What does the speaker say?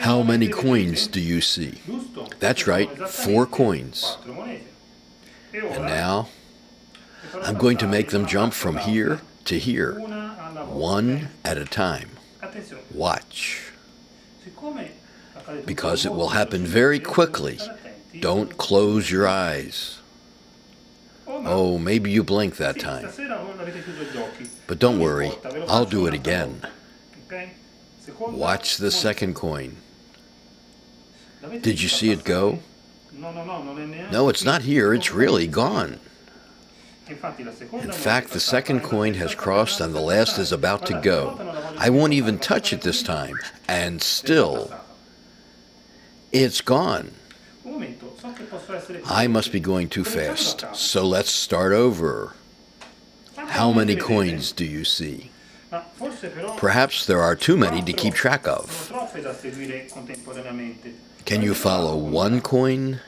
How many coins do you see? That's right, 4 coins. And now, I'm going to make them jump from here to here, one at a time. Watch. Because it will happen very quickly. Don't close your eyes. Oh, maybe you blinked that time. But don't worry, I'll do it again. Watch the second coin. Did you see it go? No, it's not here, it's really gone. In fact, the second coin has crossed and the last is about to go. I won't even touch it this time, and still, it's gone. I must be going too fast, so let's start over. How many coins do you see? Perhaps there are too many to keep track of. Can you follow 1 coin?